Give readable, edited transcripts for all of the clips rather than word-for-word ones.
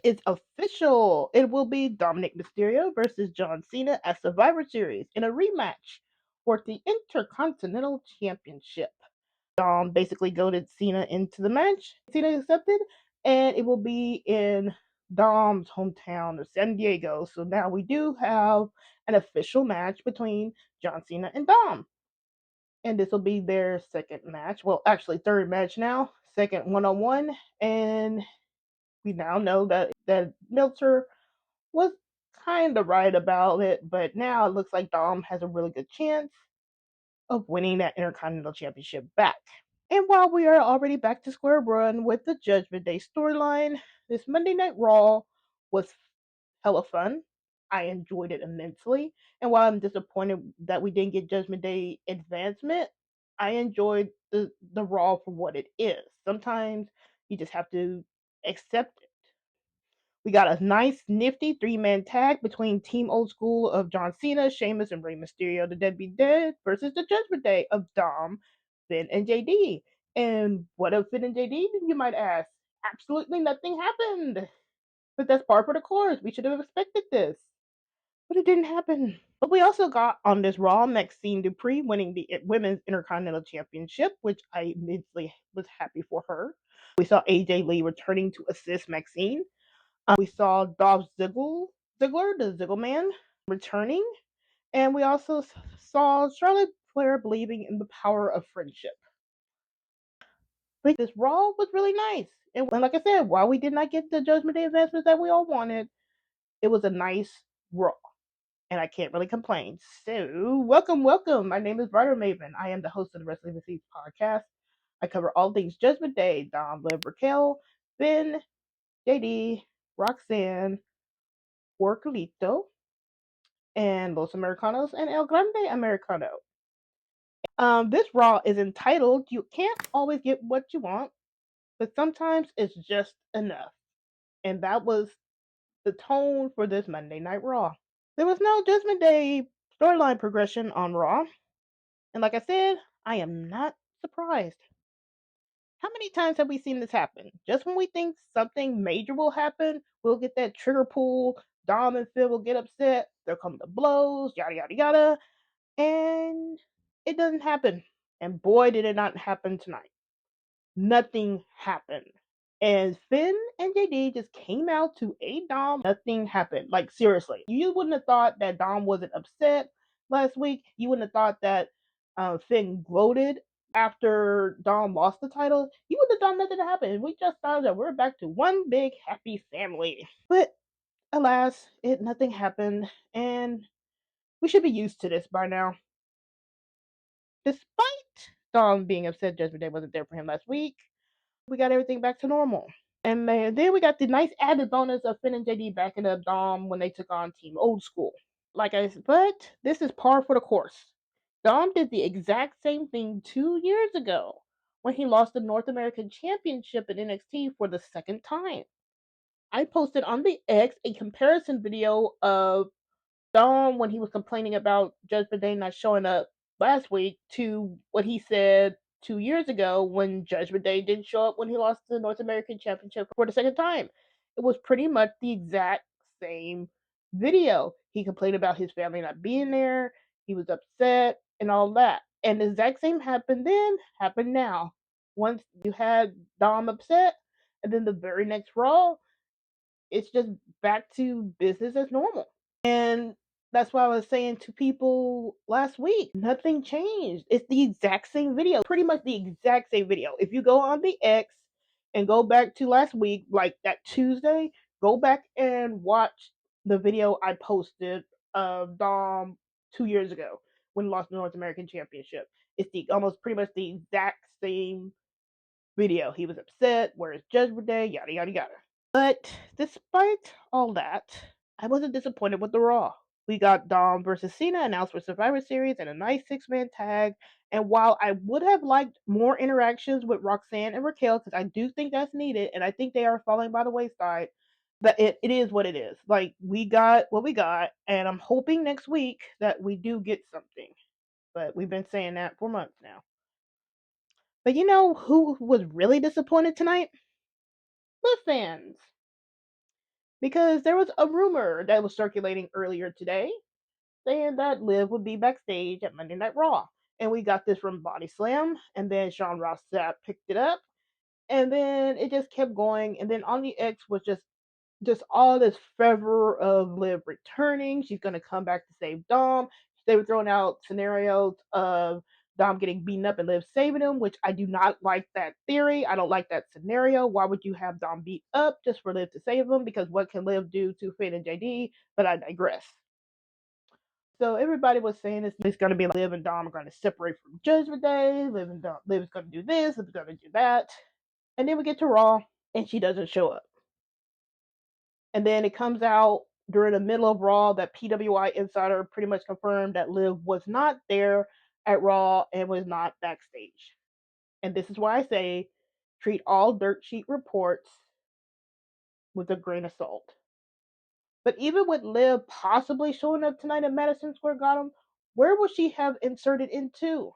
is official. It will be Dominik Mysterio versus John Cena at Survivor Series in a rematch for the Intercontinental Championship. Dom basically goaded Cena into the match. Cena accepted, and it will be in Dom's hometown of San Diego. So now we do have an official match between John Cena and Dom. And this will be their second match. Well, actually, third match now. Second one-on-one. And we now know that Meltzer was kind of right about it, but now it looks like Dom has a really good chance of winning that Intercontinental Championship back. And while we are already back to square one with the Judgment Day storyline, this Monday Night Raw was hella fun. I enjoyed it immensely. And while I'm disappointed that we didn't get Judgment Day advancement, I enjoyed the Raw for what it is. Sometimes you just have to accept it. We got a nice, nifty three-man tag between Team Old School of John Cena, Sheamus, and Rey Mysterio, the Dead Be Dead, versus the Judgment Day of Dom, Finn, and JD. And what of Finn and JD, you might ask? Absolutely nothing happened. But that's par for the course. We should have expected this. But it didn't happen. But we also got on this Raw Maxxine Dupri winning the Women's Intercontinental Championship, which I immensely was happy for her. We saw AJ Lee returning to assist Maxine. We saw Dolph Ziggler, the Ziggler Man, returning, and we also saw Charlotte Flair believing in the power of friendship. Like this Raw was really nice, and like I said, while we did not get the Judgment Day advancements that we all wanted, it was a nice Raw, and I can't really complain. So, welcome. My name is Ryder Maven. I am the host of the Wrestling Receipts podcast. I cover all things Judgment Day: Dom, Liv, Raquel, Ben, JD, Roxanne, Orcolito, and Los Americanos and El Grande Americano. This Raw is entitled "You Can't Always Get What You Want, but Sometimes It's Just Enough," and that was the tone for this Monday Night Raw. There was no Judgment Day storyline progression on Raw, and like I said, I am not surprised. How many times have we seen this happen? Just when we think something major will happen, we'll get that trigger pull. Dom and Phil will get upset. They'll come to blows, yada yada yada, and it doesn't happen. And boy, did it not happen tonight. Nothing happened. And Finn and JD just came out to aid Dom. Nothing happened. Like, seriously. You wouldn't have thought that Dom wasn't upset last week. You wouldn't have thought that Finn gloated after Dom lost the title. You wouldn't have thought nothing happened. We just thought that we're back to one big happy family. But alas, nothing happened. And we should be used to this by now. Despite Dom being upset Judgment Day wasn't there for him last week, we got everything back to normal. And then we got the nice added bonus of Finn and JD backing up Dom when they took on Team Old School. Like I said, but this is par for the course. Dom did the exact same thing 2 years ago when he lost the North American Championship in NXT for the second time. I posted on the X a comparison video of Dom when he was complaining about Judgment Day not showing up last week to what he said 2 years ago when Judgment Day didn't show up when he lost the North American Championship for the second time. It was pretty much the exact same video. He complained about his family not being there, he was upset, and all that. And the exact same happened then, happened now. Once you had Dom upset, and then the very next Raw, it's just back to business as normal. And that's why I was saying to people last week, nothing changed. It's the exact same video, pretty much the exact same video. If you go on the X and go back to last week, like that Tuesday, go back and watch the video I posted of Dom 2 years ago when he lost the North American Championship. It's the almost pretty much the exact same video. He was upset, where's Judgment Day, yada yada yada. But despite all that, I wasn't disappointed with the Raw. We got Dom versus Cena announced for Survivor Series and a nice six-man tag. And while I would have liked more interactions with Roxanne and Raquel, because I do think that's needed, and I think they are falling by the wayside, that it is what it is. Like, we got what we got, and I'm hoping next week that we do get something. But we've been saying that for months now. But you know who was really disappointed tonight? The fans. because there was a rumor that was circulating earlier today saying that Liv would be backstage at Monday Night Raw. And we got this from Body Slam, and then Sean Ross Sapp picked it up, and then it just kept going. And then on the X was just all this fervor of Liv returning. She's gonna come back to save Dom. They were throwing out scenarios of Dom getting beaten up and Liv saving him, which I do not like that theory. I don't like that scenario. Why would you have Dom beat up just for Liv to save him? Because what can Liv do to Finn and JD? But I digress. So everybody was saying it's going to be like Liv and Dom are going to separate from Judgment Day. Liv and Dom, Liv is going to do this. Liv is going to do that. And then we get to Raw, and she doesn't show up. And then it comes out during the middle of Raw that PWI Insider pretty much confirmed that Liv was not there at Raw and was not backstage. And this is why I say treat all dirt sheet reports with a grain of salt. But even with Liv possibly showing up tonight at Madison Square Garden, where would she have inserted into?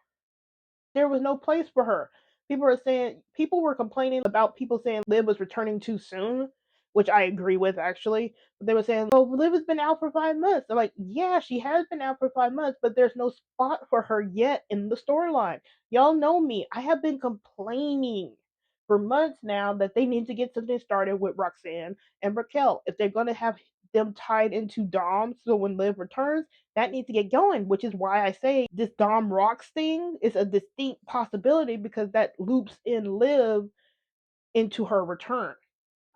There was no place for her. People were complaining about people saying Liv was returning too soon, which I agree with actually. But they were saying, "Oh, Liv has been out for 5 months." I'm like, "Yeah, she has been out for 5 months, but there's no spot for her yet in the storyline." Y'all know me. I have been complaining for months now that they need to get something started with Roxanne and Raquel if they're going to have them tied into Dom. So when Liv returns, that needs to get going, which is why I say this Dom Rocks thing is a distinct possibility because that loops in Liv into her return.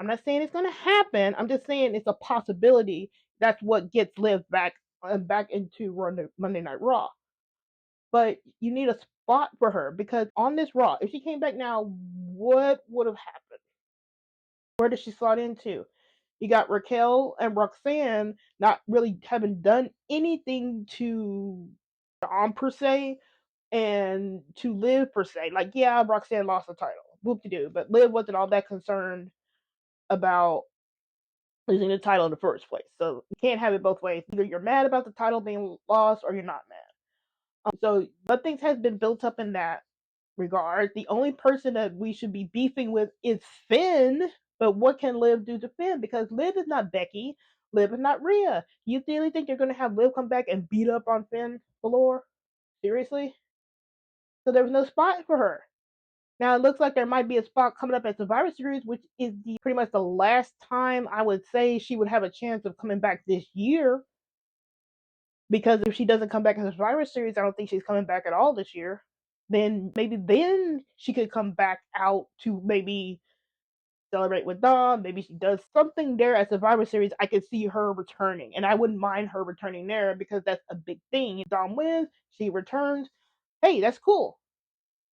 I'm not saying it's going to happen. I'm just saying it's a possibility. That's what gets Liv back into Monday Night Raw. But you need a spot for her because on this Raw, if she came back now, what would have happened? Where does she slot into? You got Raquel and Roxanne not really having done anything to Dom per se and to Liv per se. Like, yeah, Roxanne lost the title. Whoop de doo. But Liv wasn't all that concerned about losing the title in the first place. So you can't have it both ways. Either you're mad about the title being lost or you're not mad. So nothing has been built up in that regard. The only person that we should be beefing with is Finn. But what can Liv do to Finn? Because Liv is not Becky. Liv is not Rhea. You really think you're going to have Liv come back and beat up on Finn Balor? Seriously? So there was no spot for her. Now it looks like there might be a spot coming up at Survivor Series, which is pretty much the last time I would say she would have a chance of coming back this year. Because if she doesn't come back in the Survivor Series, I don't think she's coming back at all this year. Then she could come back out to maybe celebrate with Dom. Maybe she does something there at Survivor Series. I could see her returning, and I wouldn't mind her returning there because that's a big thing. If Dom wins, she returns. Hey, that's cool.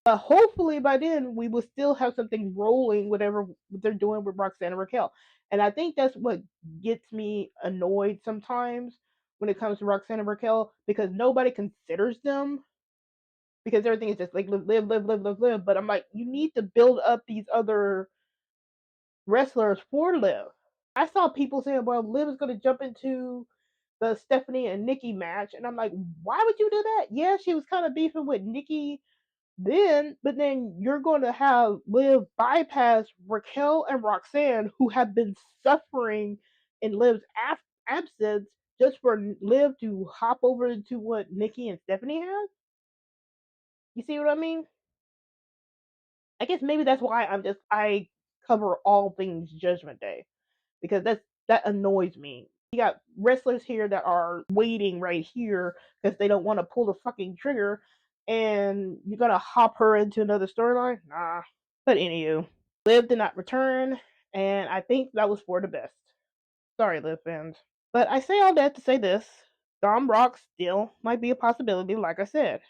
But hopefully by then we will still have something rolling, whatever they're doing with Roxanne and Raquel. And I think that's what gets me annoyed sometimes when it comes to Roxanne and Raquel because nobody considers them because everything is just like live. But I'm like, you need to build up these other wrestlers for Liv. I saw people saying, well, Liv is going to jump into the Stephanie and Nikki match. And I'm like, why would you do that? Yeah, she was kind of beefing with Nikki but then you're going to have Liv bypass Raquel and Roxanne, who have been suffering in Liv's absence, just for Liv to hop over into what Nikki and Stephanie have. You see what I mean? I guess maybe that's why I cover all things Judgment Day because that annoys me. You got wrestlers here that are waiting right here because they don't want to pull the fucking trigger, and you're gonna hop her into another storyline? Nah. But anywho, Liv did not return, and I think that was for the best. Sorry, Liv fans. But I say all that to say this. Dom Rock still might be a possibility, like I said.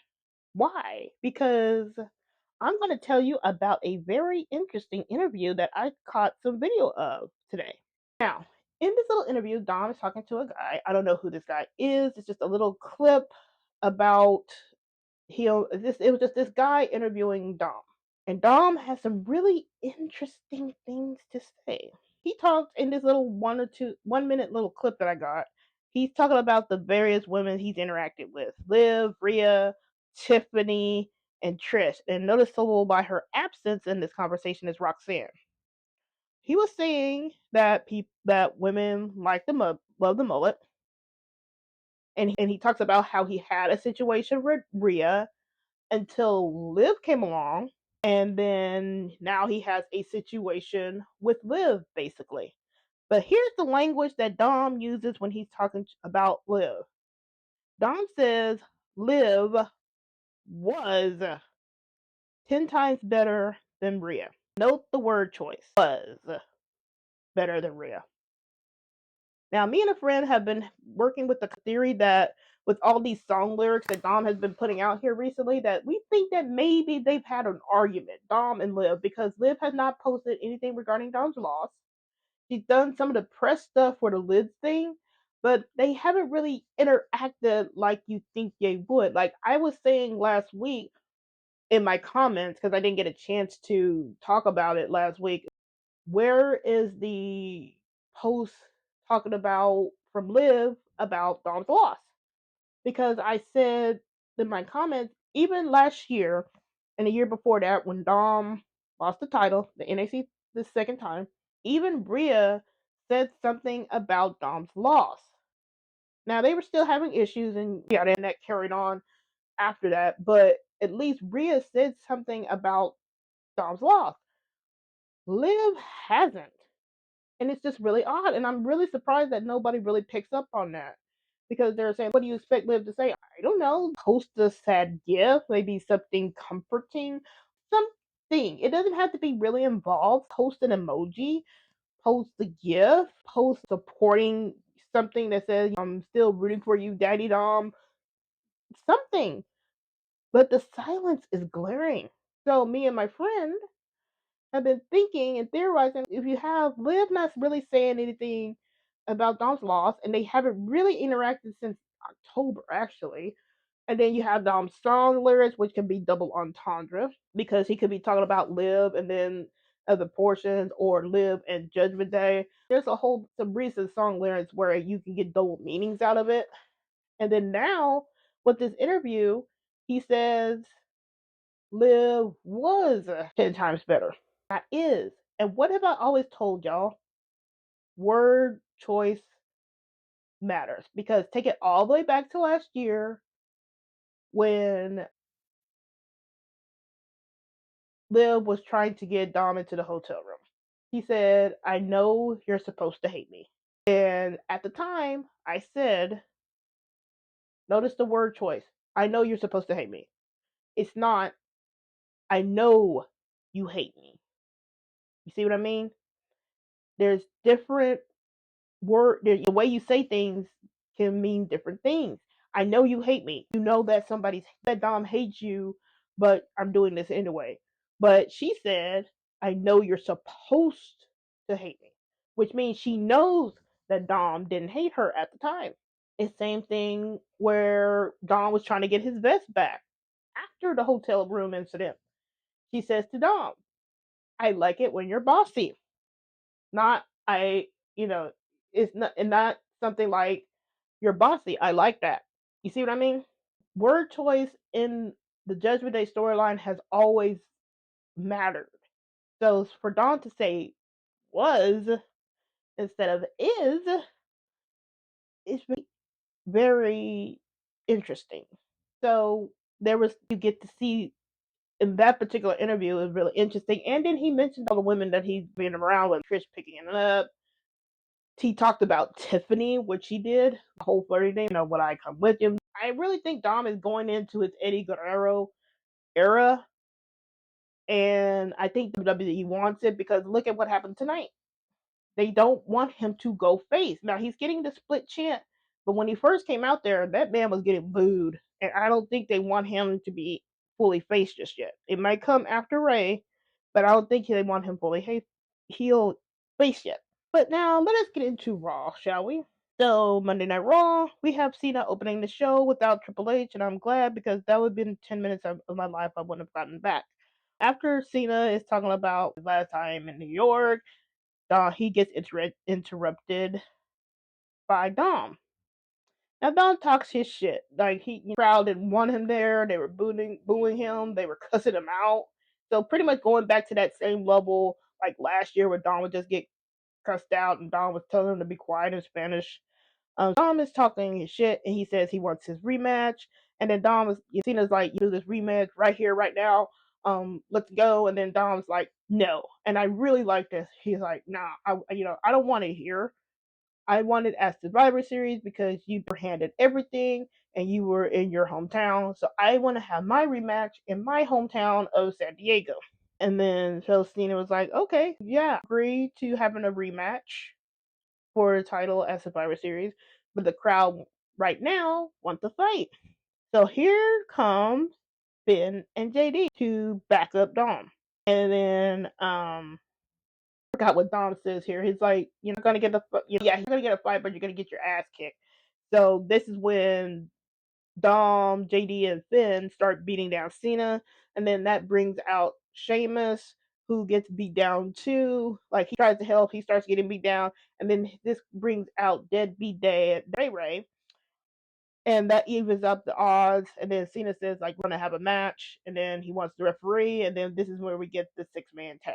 Why? Because I'm going to tell you about a very interesting interview that I caught some video of today. Now, in this little interview, Dom is talking to a guy. I don't know who this guy is. It's just a little clip about it was just this guy interviewing Dom. And Dom has some really interesting things to say. He talked in this little 1 minute little clip that I got. He's talking about the various women he's interacted with. Liv, Rhea, Tiffany, and Trish. And noticeable by her absence in this conversation is Roxanne. he was saying that that women like love the mullet, and he talks about how he had a situation with Rhea until Liv came along, and then now he has a situation with Liv, basically. But here's the language that Dom uses when he's talking about Liv. Dom says Liv was 10 times better than Rhea. Note the word choice. Was better than Rhea. Now, me and a friend have been working with the theory that with all these song lyrics that Dom has been putting out here recently, that we think that maybe they've had an argument, Dom and Liv, because Liv has not posted anything regarding Dom's loss. She's done some of the press stuff for the Liz thing, but they haven't really interacted like you think they would. Like I was saying last week in my comments, because I didn't get a chance to talk about it last week, where is the post talking about from Liv about Dom's loss? Because I said in my comments, even last year and the year before that, when Dom lost the title, the NXT the second time, even Bria said something about Dom's loss. Now they were still having issues, and yeah, and that carried on after that, but at least Bria said something about Dom's loss. Liv hasn't. And it's just really odd. And I'm really surprised that nobody really picks up on that. Because they're saying, what do you expect Liv to say? I don't know. Post a sad gift, maybe something comforting, something. It doesn't have to be really involved. Post an emoji, post a gift, post supporting something that says, I'm still rooting for you, Daddy Dom, something. But the silence is glaring. So me and my friend have been thinking and theorizing, if you have Liv not really saying anything about Dom's loss, and they haven't really interacted since October actually, and then you have Dom's song lyrics, which can be double entendre because he could be talking about Liv and then other portions, or Liv and Judgment Day. There's some recent song lyrics where you can get double meanings out of it. And then now with this interview, he says Liv was 10 times better. That is. And what have I always told y'all? Word choice matters. Because take it all the way back to last year when Liv was trying to get Dom into the hotel room. He said, I know you're supposed to hate me. And at the time, I said, notice the word choice. I know you're supposed to hate me. It's not, I know you hate me. You see what I mean? There's different the way you say things can mean different things. I know you hate me. You know that that Dom hates you, but I'm doing this anyway. But she said, I know you're supposed to hate me, which means she knows that Dom didn't hate her at the time. It's the same thing where Dom was trying to get his vest back after the hotel room incident. She says to Dom, I like it when you're bossy. Not you know, it's not something like you're bossy. I like that. You see what I mean? Word choice in the Judgment Day storyline has always mattered. So for Dawn to say was instead of is very interesting. So there was you get to see in that particular interview is really interesting. And then he mentioned all the women that he's been around with, Trish picking it up. He talked about Tiffany, which he did, the whole flirty thing, when I come with you. I really think Dom is going into his Eddie Guerrero era, and I think WWE wants it because look at what happened tonight. They don't want him to go face. Now, he's getting the split chant, but when he first came out there, that man was getting booed, and I don't think they want him to be fully face just yet. It might come after Ray, but I don't think they want him fully heel face yet. But now let us get into Raw, shall we? So Monday Night Raw, we have Cena opening the show without Triple H, and I'm glad because that would have been 10 minutes of my life I wouldn't have gotten back. After Cena is talking about his last time in New York, he gets interrupted by Dom. Now Dom talks his shit. Like the crowd didn't want him there. They were booing him. They were cussing him out. So pretty much going back to that same level like last year where Dom would just get cussed out and Dom was telling him to be quiet in Spanish. Dom is talking his shit and he says he wants his rematch. And then Cena's like, you do this rematch right here, right now. Let's go. And then Dom's like, no. And I really like this. He's like, nah, I don't want it here. I want it as Survivor Series because you handed everything and you were in your hometown. So I want to have my rematch in my hometown of San Diego. And then so Cena was like, okay, yeah, agree to having a rematch for the title at Survivor Series, but the crowd right now wants to fight. So here comes Finn and JD to back up Dom. And then I forgot what Dom says here. He's like, you're not gonna get you're gonna get a fight, but you're gonna get your ass kicked. So this is when Dom, JD, and Finn start beating down Cena, and then that brings out Sheamus, who gets beat down too. Like he tries to help, he starts getting beat down, and then this brings out Deadbeat Day Ray, and that evens up the odds. And then Cena says like we're gonna have a match, and then he wants the referee, and then this is where we get the 6-man tag.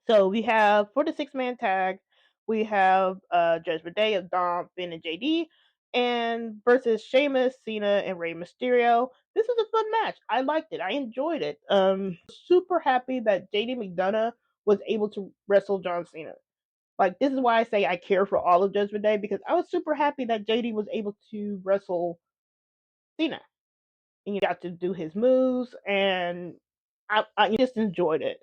So we have for the 6-man tag, we have Judgment Day of Dom, Finn, and JD, and versus Sheamus, Cena, and Rey Mysterio. This was a fun match. I liked it. I enjoyed it. Super happy that JD McDonough was able to wrestle John Cena. Like this is why I say I care for all of Judgment Day because I was super happy that JD was able to wrestle Cena and you got to do his moves, and I just enjoyed it.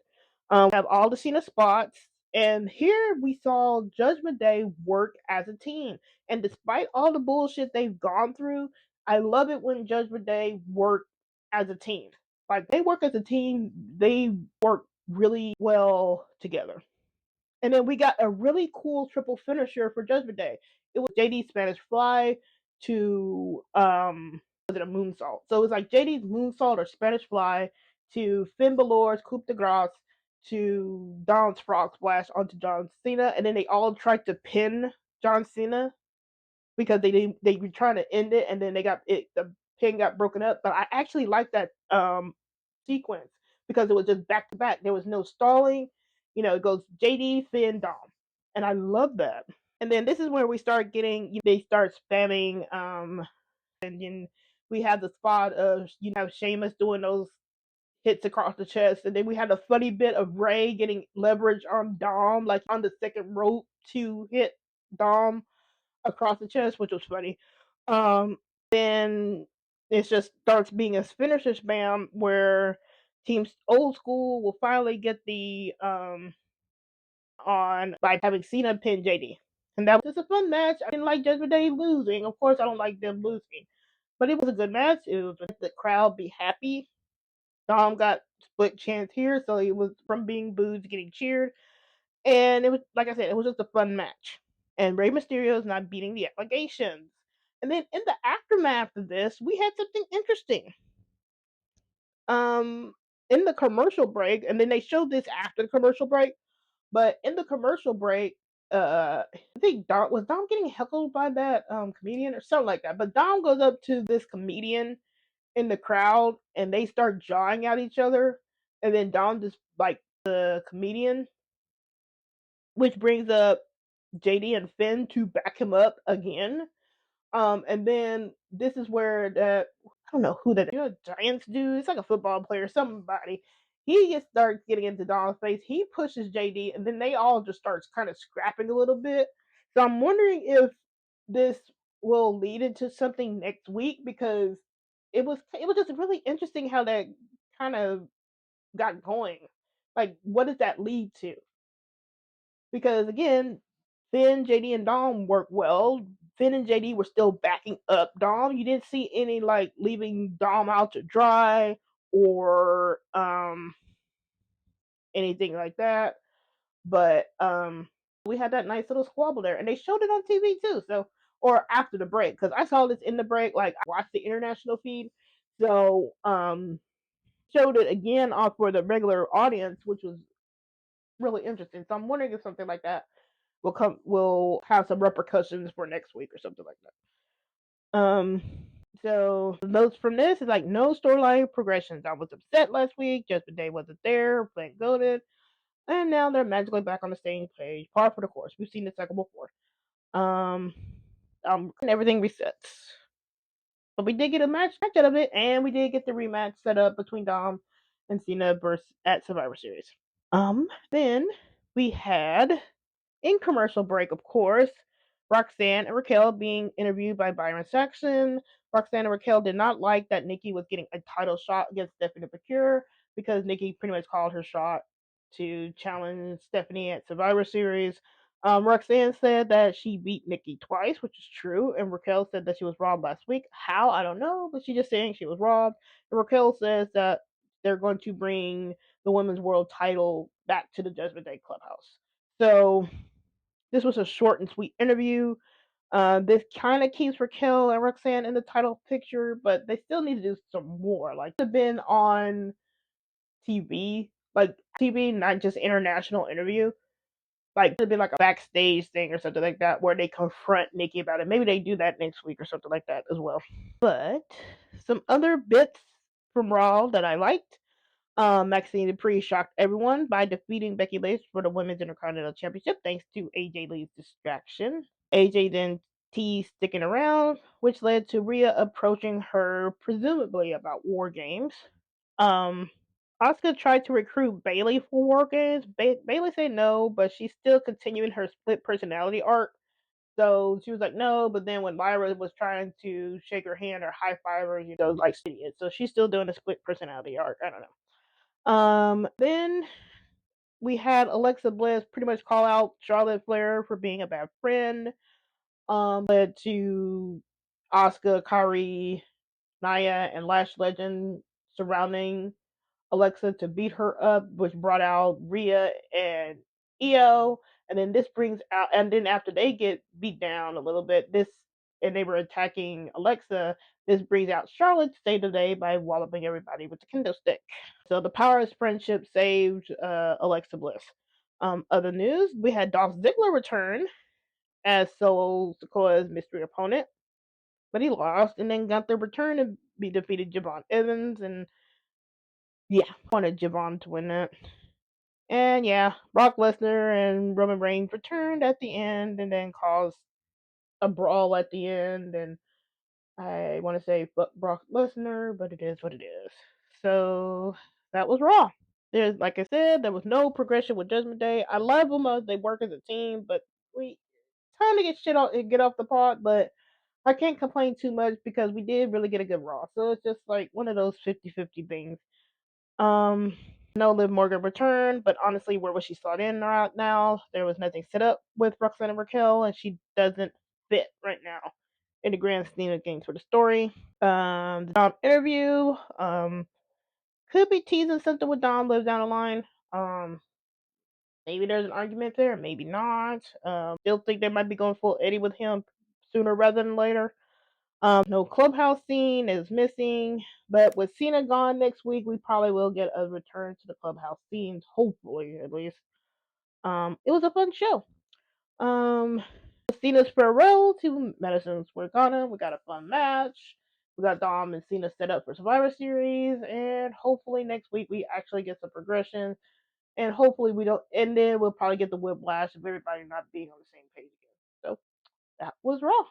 We have all the Cena spots, and here we saw Judgment Day work as a team. And despite all the bullshit they've gone through, I love it when Judgment Day work as a team. Like they work as a team, they work really well together. And then we got a really cool triple finisher for Judgment Day. It was JD's Spanish Fly to was it a moonsault? So it was like JD's moonsault or Spanish Fly to Finn Balor's Coup de Grace to Dom's Frog Splash onto John Cena, and then they all tried to pin John Cena because they were trying to end it, and then the pin got broken up. But I actually like that sequence because it was just back to back. There was no stalling. You know, it goes JD, Finn, Dom, and I love that. And then this is where we start getting they start spamming and then we have the spot of have Sheamus doing those hits across the chest, and then we had a funny bit of Ray getting leverage on Dom, like on the second rope to hit Dom across the chest, which was funny. Then it just starts being a finisher spam where teams old school will finally get the on by having Cena pin JD. And that was just a fun match. I didn't like Judgment Day losing. Of course, I don't like them losing. But it was a good match. It was the crowd be happy. Dom got split chance here, so it was from being booed to getting cheered. And it was, like I said, it was just a fun match. And Rey Mysterio is not beating the allegations. And then in the aftermath of this, we had something interesting. Um, in the commercial break, and then they showed this after the commercial break, but in the commercial break, I think Dom getting heckled by that comedian or something like that. But Dom goes up to this comedian in the crowd and they start jawing at each other, and then Dom just like the comedian, which brings up JD and Finn to back him up again. And then this is where that I don't know who that Giants dude. It's like a football player, somebody. He just starts getting into Dom's face. He pushes JD, and then they all just starts kind of scrapping a little bit. So I'm wondering if this will lead into something next week because it was just really interesting how that kind of got going. Like, what does that lead to? Because again, Finn, JD, and Dom work well. Finn and JD were still backing up Dom. You didn't see any like leaving Dom out to dry or anything like that. But we had that nice little squabble there, and they showed it on TV too. So or after the break, because I saw this in the break. Like I watched the international feed, so showed it again off for the regular audience, which was really interesting. So I'm wondering if something like that will have some repercussions for next week or something like that. So the notes from this is like no storyline progressions. I was upset last week. Judgment Day wasn't there. Playing goaded. And now they're magically back on the same page, par for the course. We've seen this cycle before. Um, and everything resets. But we did get a match out of it, and we did get the rematch set up between Dom and Cena versus at Survivor Series. Then we had in commercial break, of course, Roxanne and Raquel being interviewed by Byron Saxon. Roxanne and Raquel did not like that Nikki was getting a title shot against Stephanie McCure because Nikki pretty much called her shot to challenge Stephanie at Survivor Series. Roxanne said that she beat Nikki twice, which is true, and Raquel said that she was robbed last week. How? I don't know, but she's just saying she was robbed. And Raquel says that they're going to bring the women's world title back to the Judgment Day Clubhouse. So this was a short and sweet interview. This kind of keeps Raquel and Roxanne in the title picture, but they still need to do some more. Like, they've been on TV, not just international interview. Like, it'd be like a backstage thing or something like that where they confront Nikki about it. Maybe they do that next week or something like that as well. But some other bits from Raw that I liked. Maxxine Dupri shocked everyone by defeating Becky Lynch for the Women's Intercontinental Championship thanks to AJ Lee's distraction. AJ then teased sticking around, which led to Rhea approaching her presumably about War Games. Asuka tried to recruit Bayley for War Games. Bayley said no, but she's still continuing her split personality arc. So she was like, no, but then when Lyra was trying to shake her hand or high five her, like idiot. So she's still doing a split personality arc. I don't know. Then we had Alexa Bliss pretty much call out Charlotte Flair for being a bad friend. Led to Asuka, Kairi, Nia, and Lash Legend surrounding Alexa to beat her up, which brought out Rhea and Io. And then this brings out, and then after they get beat down a little bit, and they were attacking Alexa, this brings out Charlotte to save the day by walloping everybody with the kendo stick. So the power of friendship saved Alexa Bliss. Other news, we had Dolph Ziggler return as Solo Sikoa's mystery opponent, but he lost and then got the return to be defeated Javon Evans, and yeah, wanted Javon to win that. And yeah, Brock Lesnar and Roman Reigns returned at the end and then caused a brawl at the end. And I want to say fuck Brock Lesnar, but it is what it is. So that was Raw. There's, like I said, there was no progression with Judgment Day. I love them as they work as a team, but we time to get off the pot. But I can't complain too much because we did really get a good Raw. So it's just like one of those 50-50 things. No Liv Morgan returned, but honestly, where was she slot in right now? There was nothing set up with Roxanne and Raquel, and she doesn't fit right now in the grand scheme of things for the story. The Dom interview, could be teasing something with Dom live down the line. Maybe there's an argument there, maybe not. Still think they might be going full Eddie with him sooner rather than later. No clubhouse scene is missing, but with Cena gone next week, we probably will get a return to the clubhouse scenes, hopefully at least. It was a fun show. Cena's farewell to Madison Square Garden. We got a fun match. We got Dom and Cena set up for Survivor Series, and hopefully next week we actually get some progression. And hopefully we don't. And then we'll probably get the whiplash of everybody not being on the same page again. So that was Raw.